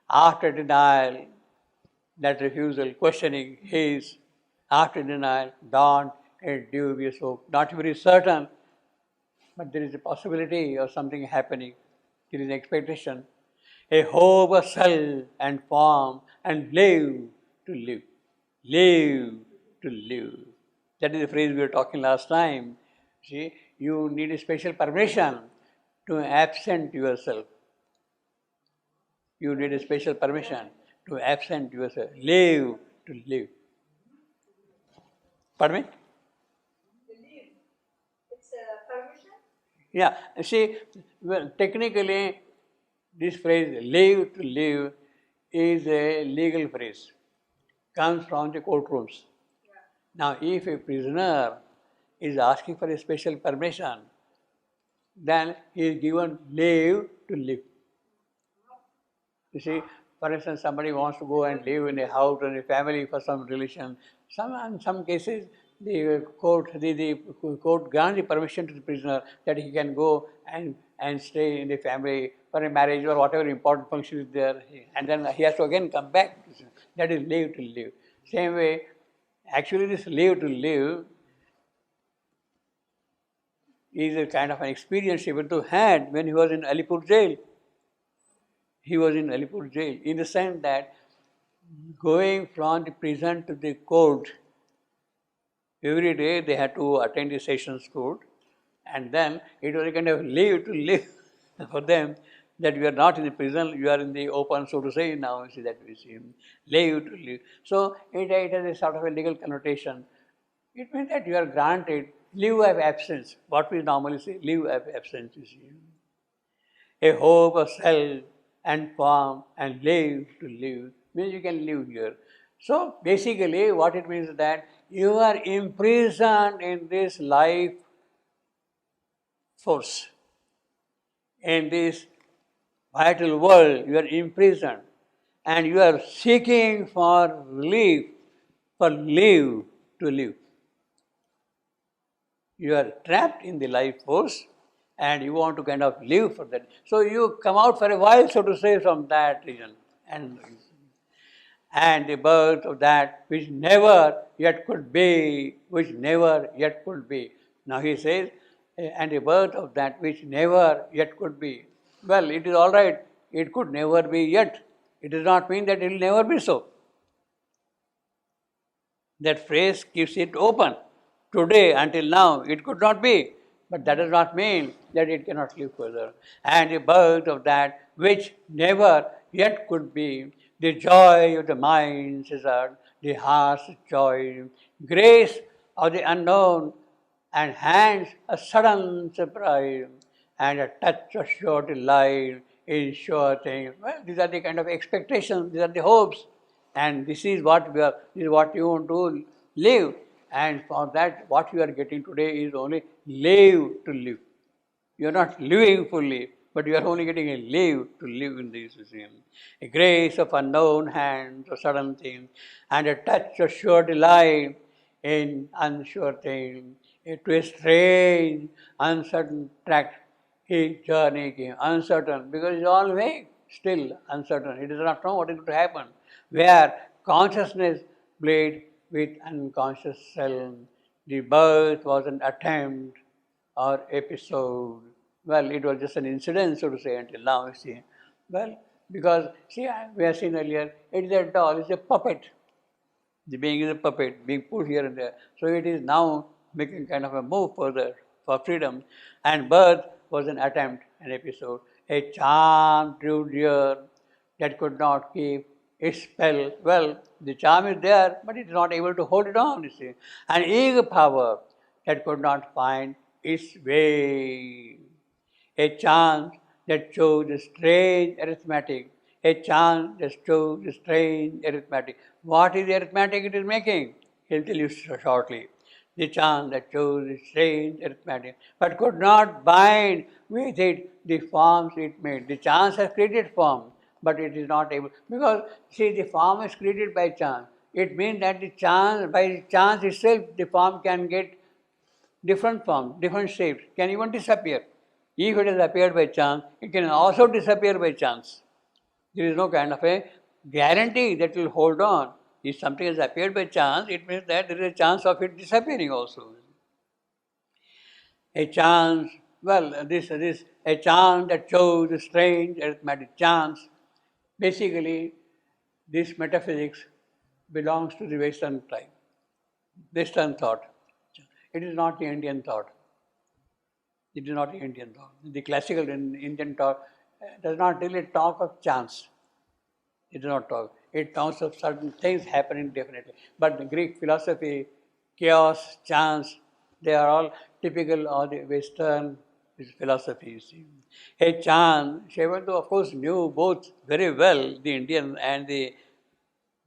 After denial, that refusal, questioning his, after denial, dawned a dubious hope. Not very certain, but there is a possibility of something happening. There is an expectation. A hope of self and form and live to live. Live to live. That is the phrase we were talking last time. See, you need a special permission to absent yourself. You need a special permission to absent yourself. Live to live. Pardon me? It's a permission? Yeah, see, well, technically, this phrase live to live is a legal phrase, comes from the courtrooms. Now, if a prisoner is asking for a special permission, then he is given leave to live. You see, for instance, somebody wants to go and live in a house or in a family for some relation. In some cases, the court grants the permission to the prisoner that he can go and stay in the family for a marriage or whatever important function is there, and then he has to again come back. That is leave to live. Same way, actually, this leave to live is a kind of an experience Shivantu had when he was in Alipur jail. He was in Alipur jail in the sense that going from the prison to the court, every day they had to attend the sessions court, and then it was a kind of leave to live for them that you are not in the prison, you are in the open, so to say, now you see that we see leave to live. So it has a sort of a legal connotation. It means that you are granted leave of absence, what we normally say, leave of absence, you see. A hope of self and form and live to live means you can live here. So basically what it means is that you are imprisoned in this life force, in this vital world, you are imprisoned and you are seeking for relief, for live to live. You are trapped in the life force and you want to kind of live for that. So you come out for a while, so to say, from that region. And the birth of that which never yet could be, which never yet could be. Now he says, and the birth of that which never yet could be. Well, it is all right, it could never be yet. It does not mean that it will never be so. That phrase keeps it open. Today, until now, it could not be. But that does not mean that it cannot live further. And the birth of that which never yet could be, the joy of the mind, Cesar, the heart's joy, grace of the unknown, and hands a sudden surprise, and a touch of sure delight in sure thing. Well, these are the kind of expectations, these are the hopes, and this is what we are, this is what you want to live. And for that, what you are getting today is only live to live. You are not living fully, but you are only getting a live to live in this museum. A grace of unknown hands, a sudden thing, and a touch of sure delight in unsure thing. To a strange, uncertain track, his journey came. Uncertain, because it's all vague, still uncertain. He does not know what is going to happen. Where consciousness played with unconscious self. The birth was an attempt or episode. Well, it was just an incident, so to say, until now, you see. Well, because, see, we have seen earlier, it is a doll, it's a puppet. The being is a puppet, being put here and there. So it is now making kind of a move further for freedom. And birth was an attempt, an episode. A charm drew dear that could not keep its spell. Well, the charm is there, but it is not able to hold it on, you see. An eager power that could not find its way. A chance that chose the strange arithmetic. A chance that chose the strange arithmetic. What is the arithmetic it is making? He'll tell you shortly. The chance that chose the strange arithmetic, but could not bind with it the forms it made. The chance has created form, but it is not able, because see, the form is created by chance. It means that the chance, by chance itself, the form can get different forms, different shapes, can even disappear. If it has appeared by chance, it can also disappear by chance. There is no kind of a guarantee that will hold on. If something has appeared by chance, it means that there is a chance of it disappearing also. A chance, a chance that chose a strange arithmetic chance. Basically, this metaphysics belongs to the Western type, Western thought. It is not the Indian thought. It is not the Indian thought. The classical Indian thought does not really talk of chance. It does not talk. It talks of certain things happening definitely. But the Greek philosophy, chaos, chance, they are all typical of the Western philosophy, you see. A chance, Shivantu of course knew both very well, the Indian and the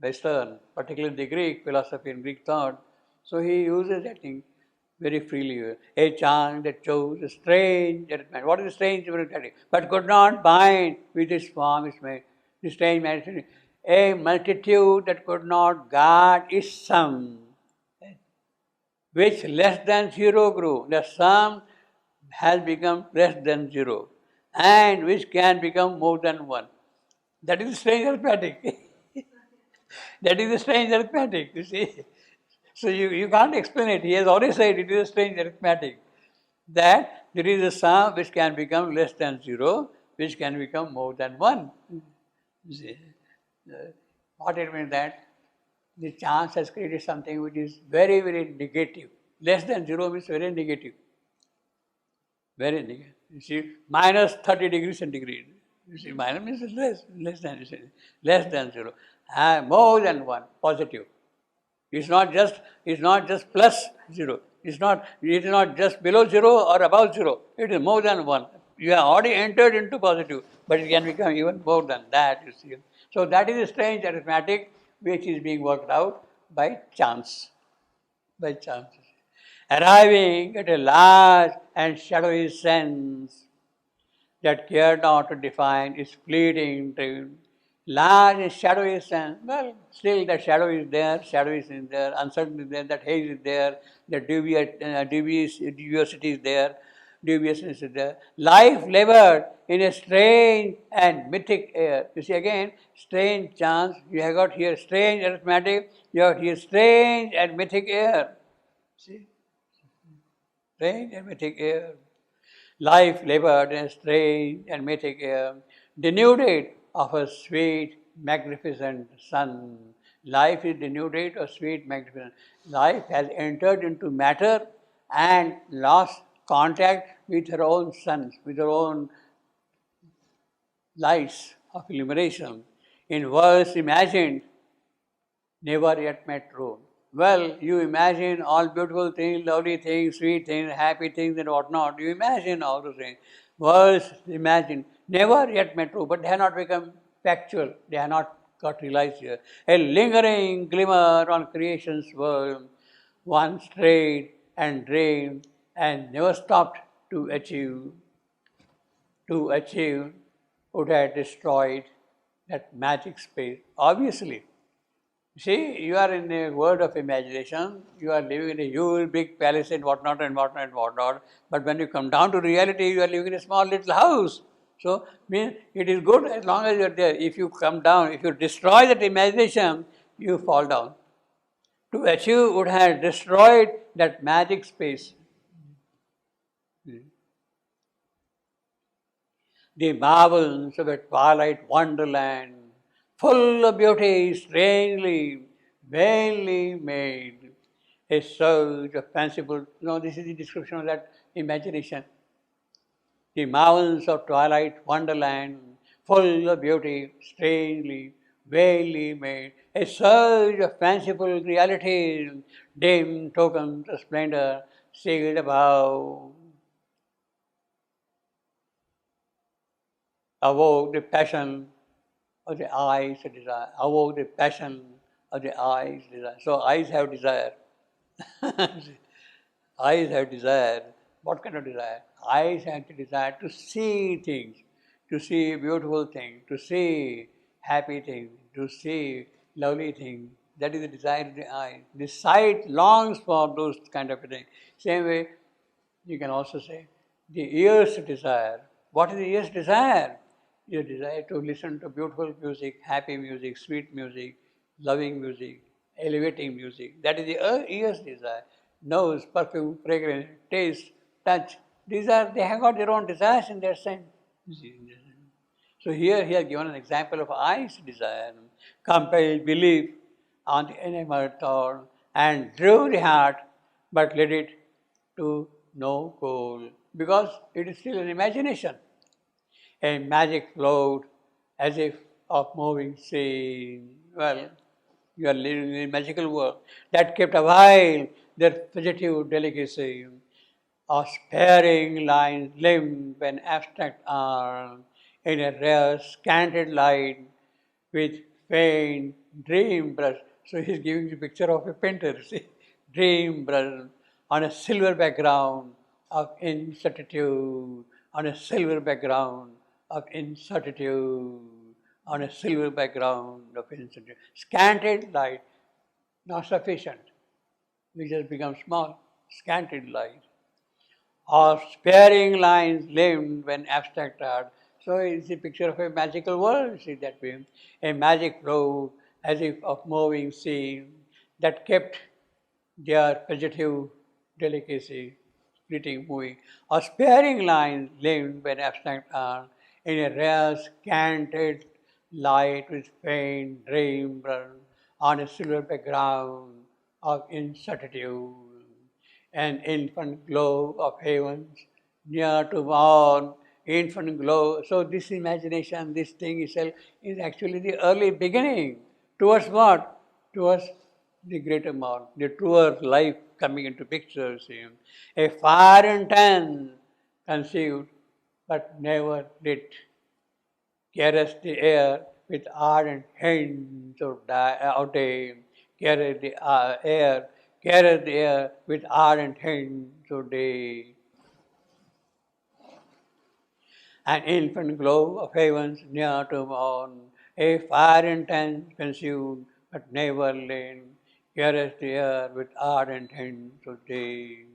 Western, particularly the Greek philosophy and Greek thought. So he uses that thing very freely. A chant that chose a strange arithmetic. What is a strange arithmetic? But could not bind with its form, its made. The strange arithmetic. A multitude that could not guard its sum, which less than zero grew. The sum has become less than zero, and which can become more than one. That is strange arithmetic. That is a strange arithmetic, you see. So you can't explain it. He has already said it is a strange arithmetic. That there is a sum which can become less than zero, which can become more than one. You see. What it means that the chance has created something which is very, very negative. Less than zero means very negative. Very negative. You see, minus 30 degrees centigrade. You see, minus means less than zero. More than one, positive. It's not just plus zero. It is not just below zero or above zero. It is more than one. You have already entered into positive, but it can become even more than that, you see. So that is a strange arithmetic which is being worked out by chance. By chance. Arriving at a large and shadowy sense that cared not to define its fleeting dream. Large and shadowy sense, well, still the shadow is there, uncertainty is there, that haze is there, the dubiosity is there, dubiousness is there. Life labored in a strange and mythic air. You see again, strange chance, you have got here strange arithmetic, you have here strange and mythic air. See? Strange and mythic air. Life labored in a strange and mythic air, denuded of a sweet, magnificent sun. Life is denuded of sweet, magnificent. Life has entered into matter and lost contact with her own sun, with her own lights of illumination. In worlds imagined, never yet met true. Well, you imagine all beautiful things, lovely things, sweet things, happy things, and whatnot. You imagine all those things. Words imagined, never yet met true, but they have not become factual. They have not got realized here. A lingering glimmer on creation's world, one strayed and dreamed and never stopped to achieve. To achieve would have destroyed that magic space. Obviously. See, you are in a world of imagination, you are living in a huge big palace and whatnot and whatnot and whatnot, but when you come down to reality, you are living in a small little house. So, means it is good as long as you are there. If you come down, if you destroy that imagination, you fall down. To achieve would have destroyed that magic space. The marvels of a twilight wonderland, full of beauty, strangely, vainly made. A surge of fanciful, this is the description of that imagination. The marvels of twilight wonderland, full of beauty, strangely, vainly made. A surge of fanciful realities, dim tokens of splendor, sailed above. Awoke the passion of the eyes of desire. Awoke the passion of the eyes desire. So eyes have desire. Eyes have desire. What kind of desire? Eyes have the desire to see things, to see beautiful things, to see happy things, to see lovely things. That is the desire of the eye. The sight longs for those kind of things. Same way, you can also say the ear's desire. What is the ear's desire? Your desire to listen to beautiful music, happy music, sweet music, loving music, elevating music. That is the ear's desire. Nose, perfume, fragrance, taste, touch. They have got their own desires in their sense. So here he has given an example of eyes desire, compelled belief on the inanimate thought and drew the heart, but led it to no goal because it is still an imagination. A magic flowed as if of moving scene. Well, you are living in a magical world that kept a while their fugitive delicacy, a sparing line limned an abstract arm in a rare scanted light with faint dream brush. So he's giving the picture of a painter, see, dream brush on a silver background of incertitude, on a silver background of incertitude, on a silver background of incertitude. Scanted light, not sufficient. We just become small, scanted light or sparing lines limned when abstract art. So it's a picture of a magical world, see that way. A magic flow as if of moving scene that kept their fugitive delicacy, fleeting moving, or sparing lines limned when abstract art in a rare scanted light with faint dream burn on a silver background of incertitude, an infant glow of heavens near to morn, infant glow. So this imagination, this thing itself is actually the early beginning. Towards what? Towards the greater morn, the truer life coming into picture. See. A fire intent conceived but never lit, caress the air with ardent hints of day, caress the air, caress the air with ardent hints of day. An infant glow of heavens near to morn, a fire intense consumed but never lit, caress the air with ardent hints of day.